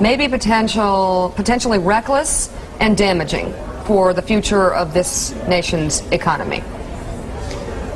may be potentially reckless and damaging for the future of this nation's economy?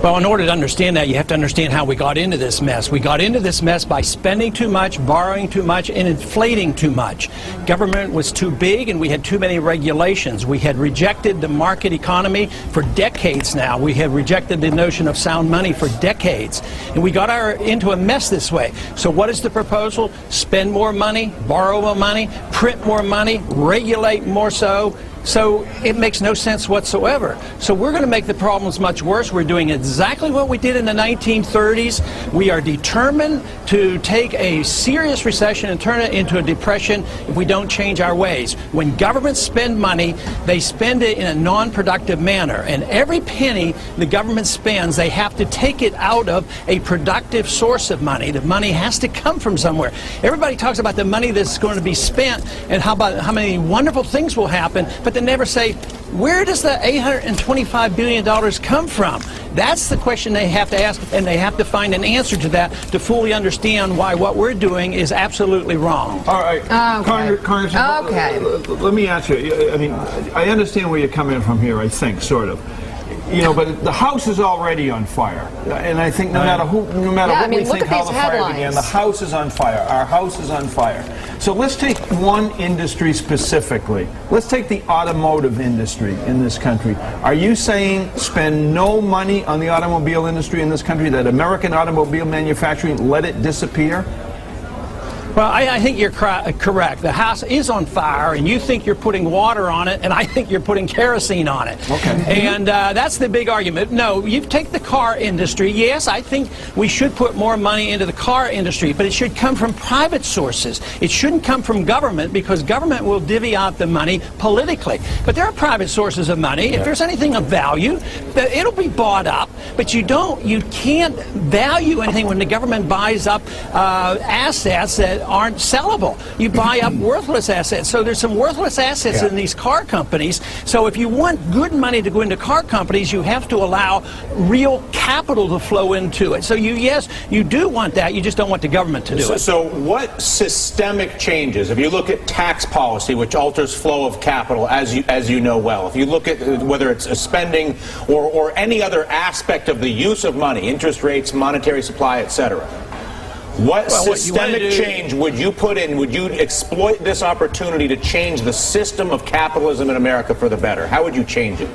Well, in order to understand that, you have to understand how we got into this mess. We got into this mess by spending too much, borrowing too much, and inflating too much. Government was too big, and we had too many regulations. We had rejected the market economy for decades now. We had rejected the notion of sound money for decades. And we got into a mess this way. So what is the proposal? Spend more money, borrow more money, print more money, regulate more so. So it makes no sense whatsoever. So we're going to make the problems much worse. We're doing exactly what we did in the 1930s. We are determined to take a serious recession and turn it into a depression if we don't change our ways. When governments spend money, they spend it in a non-productive manner. And every penny the government spends, they have to take it out of a productive source of money. The money has to come from somewhere. Everybody talks about the money that's going to be spent and how many wonderful things will happen, but they never say, where does the $825 billion come from? That's the question they have to ask, and they have to find an answer to that to fully understand why what we're doing is absolutely wrong. All right, Congressman, let me ask you. I mean, I understand where you're coming from here, I think, sort of. You know, but the house is already on fire, and I think no matter what we think how the fire began, the house is on fire. Our house is on fire. So let's take one industry specifically. Let's take the automotive industry in this country. Are you saying spend no money on the automobile industry in this country, that American automobile manufacturing, let it disappear? Well, I think you're correct. The house is on fire, and you think you're putting water on it, and I think you're putting kerosene on it. Okay. And that's the big argument. No, you take the car industry. Yes, I think we should put more money into the car industry, but it should come from private sources. It shouldn't come from government, because government will divvy out the money politically. But there are private sources of money. Yeah. If there's anything of value, it'll be bought up. But you can't value anything when the government buys up assets that aren't sellable. You buy up worthless assets. So there's some worthless assets in these car companies. So if you want good money to go into car companies, you have to allow real capital to flow into it. So yes, you do want that. You just don't want the government to do it. So what systemic changes, if you look at tax policy, which alters flow of capital, as you know well, if you look at whether it's spending or any other aspect of the use of money, interest rates, monetary supply, etc., what systemic change would you put in? Would you exploit this opportunity to change the system of capitalism in America for the better? How would you change it?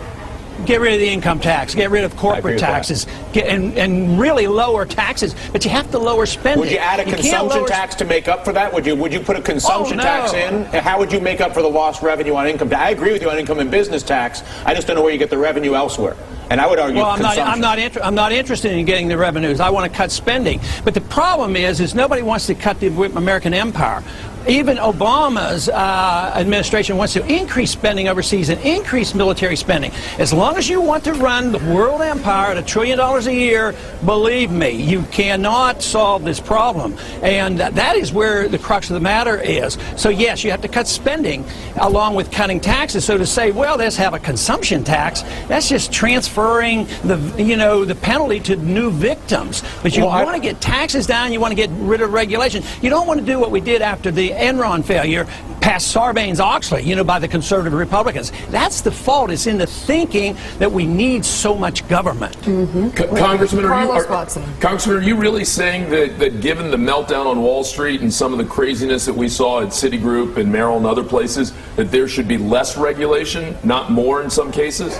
Get rid of the income tax, get rid of corporate taxes, and really lower taxes, but you have to lower spending. Would you add a consumption tax to make up for that? Would you put a consumption tax in? How would you make up for the lost revenue on income? I agree with you on income and business tax. I just don't know where you get the revenue elsewhere. And I would argue I'm not interested in getting the revenues. I want to cut spending. But the problem is nobody wants to cut the American empire. Even Obama's administration wants to increase spending overseas and increase military spending. As long as you want to run the world empire at $1 trillion a year, believe me, you cannot solve this problem. And that is where the crux of the matter is. So yes, you have to cut spending along with cutting taxes. So to say, well, let's have a consumption tax, that's just transferring the penalty to new victims. But you want to get taxes down, you want to get rid of regulation. You don't want to do what we did after the Enron failure, passed Sarbanes-Oxley, by the conservative Republicans. That's the fault. It's in the thinking that we need so much government. Congressman, are you really saying that given the meltdown on Wall Street and some of the craziness that we saw at Citigroup and Merrill and other places, that there should be less regulation, not more in some cases?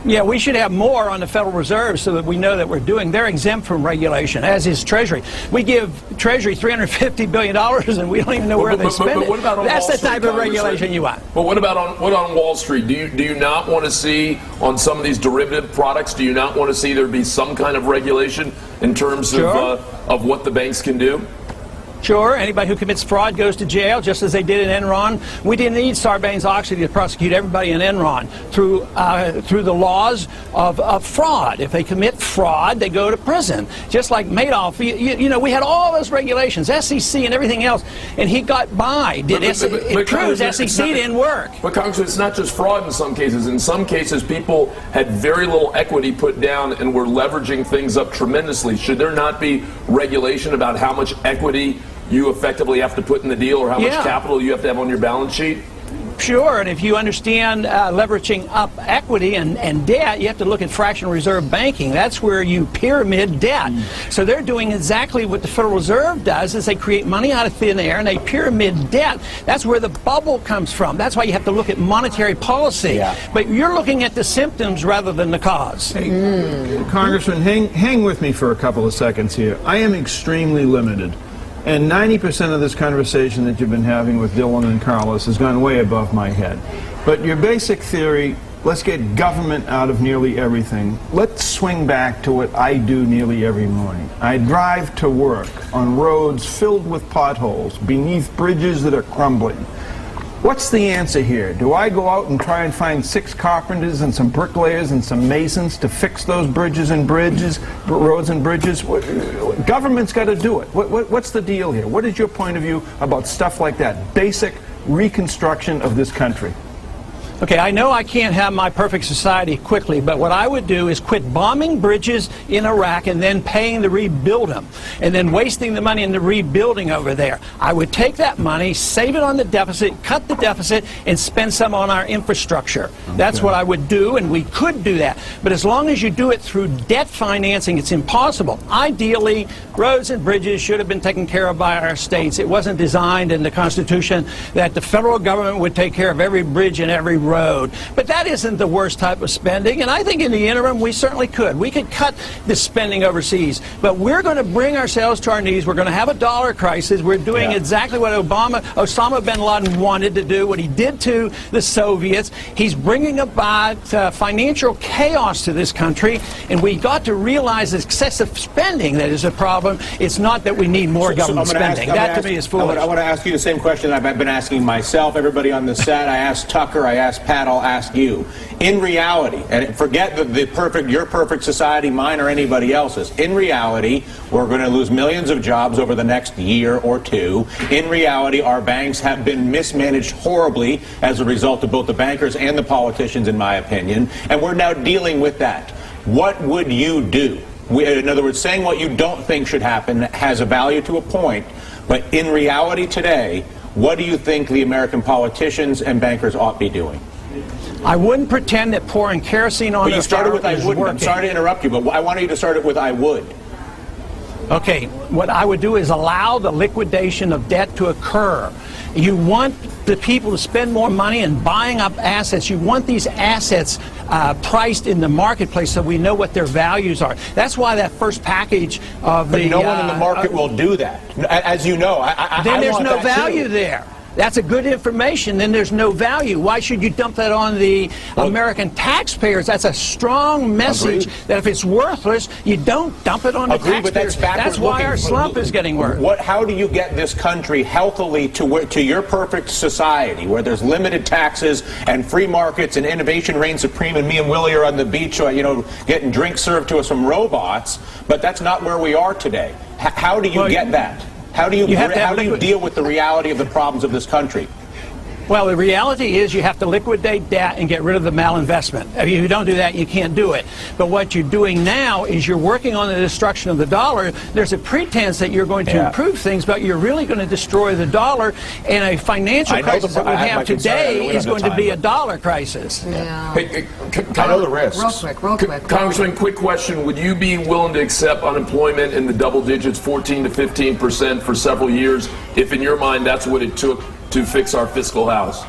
Yeah, we should have more on the Federal Reserve so that we know that we're doing. They're exempt from regulation, as is Treasury. We give Treasury $350 billion, and we don't even know where they spend it. What about on That's Wall the type of regulation you want. But what about on Wall Street? Do you not want to see on some of these derivative products? Do you not want to see there be some kind of regulation in terms of what the banks can do? Sure, anybody who commits fraud goes to jail, just as they did in Enron. We didn't need Sarbanes-Oxley to prosecute everybody in Enron through the laws of fraud. If they commit fraud, they go to prison. Just like Madoff, we had all those regulations, SEC and everything else, and he got by. It proves SEC didn't work. But Congressman, it's not just fraud in some cases. In some cases, people had very little equity put down and were leveraging things up tremendously. Should there not be regulation about how much equity you effectively have to put in the deal, or how much Yeah. capital you have to have on your balance sheet? Sure, and if you understand leveraging up equity and debt, you have to look at fractional reserve banking. That's where you pyramid debt. So they're doing exactly what the Federal Reserve does, is they create money out of thin air and they pyramid debt. That's where the bubble comes from. That's why you have to look at monetary policy. Yeah. But you're looking at the symptoms rather than the cause. Congressman, hang with me for a couple of seconds here. I am extremely limited. And 90% of this conversation that you've been having with Dylan and Carlos has gone way above my head. But your basic theory, let's get government out of nearly everything. Let's swing back to what I do nearly every morning. I drive to work on roads filled with potholes, beneath bridges that are crumbling. What's the answer here? Do I go out and try and find 6 carpenters and some bricklayers and some masons to fix those roads and bridges? Government's got to do it. What's the deal here? What is your point of view about stuff like that? Basic reconstruction of this country. Okay, I know I can't have my perfect society quickly, but what I would do is quit bombing bridges in Iraq and then paying to rebuild them, and then wasting the money in the rebuilding over there. I would take that money, save it on the deficit, cut the deficit, and spend some on our infrastructure. Okay. That's what I would do, and we could do that. But as long as you do it through debt financing, it's impossible. Ideally, roads and bridges should have been taken care of by our states. It wasn't designed in the Constitution that the federal government would take care of every bridge and every road. But that isn't the worst type of spending, and I think in the interim we certainly could. We could cut the spending overseas, but we're going to bring ourselves to our knees. We're going to have a dollar crisis. We're doing exactly what Osama bin Laden wanted to do, what he did to the Soviets. He's bringing about financial chaos to this country, and we got to realize excessive spending that is a problem. It's not that we need more government spending. That to me is foolish. I want to ask you the same question I've been asking myself, everybody on the set. I asked Tucker, I asked Pat, I'll ask you. In reality, and forget your perfect society, mine or anybody else's. In reality, we're going to lose millions of jobs over the next year or two. In reality, our banks have been mismanaged horribly as a result of both the bankers and the politicians, in my opinion, and we're now dealing with that. What would you do? In other words, saying what you don't think should happen has a value to a point, but in reality today, what do you think the American politicians and bankers ought to be doing? I wouldn't pretend that pouring kerosene on But you started with I is wouldn't. working. I'm sorry to interrupt you, but I wanted you to start it with I would. Okay, what I would do is allow the liquidation of debt to occur. You want the people to spend more money in buying up assets. You want these assets priced in the marketplace so we know what their values are. That's why that first package of But no one in the market will do that. As you know, then I there's want no that value too. there. That's a good information, then there's no value. Why should you dump that on the American taxpayers? That's a strong message that if it's worthless, you don't dump it on the taxpayers. But that's backwards That's why looking. our slump is getting worse. How do you get this country healthily to your perfect society where there's limited taxes and free markets and innovation reigns supreme, and me and Willie are on the beach, getting drinks served to us from robots? But that's not where we are today. How do you get that? How do you deal with the reality of the problems of this country? Well, the reality is you have to liquidate debt and get rid of the malinvestment. If you don't do that, you can't do it. But what you're doing now is you're working on the destruction of the dollar. There's a pretense that you're going to improve things, but you're really going to destroy the dollar. And a financial crisis that we have today is going to be a dollar crisis. Yeah. Hey, I know the risks. Real quick. Congressman, quick question. Would you be willing to accept unemployment in the double digits, 14 to 15% for several years, if in your mind that's what it took to fix our fiscal house?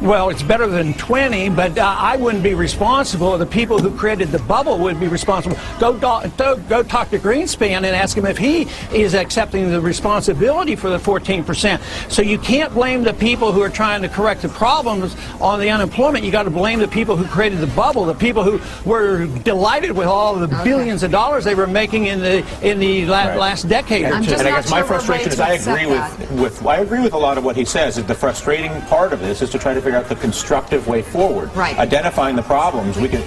Well, it's better than 20, but I wouldn't be responsible. The people who created the bubble would be responsible. Go talk to Greenspan and ask him if he is accepting the responsibility for the 14%. So you can't blame the people who are trying to correct the problems on the unemployment. You got to blame the people who created the bubble, the people who were delighted with all the billions of dollars they were making in the last decade. I'm just And I not guess my sure we're frustration is ready I to agree accept I agree with a lot of what he says. The frustrating part of this is to try to figure out the constructive way forward. Right. Identifying the problems. We can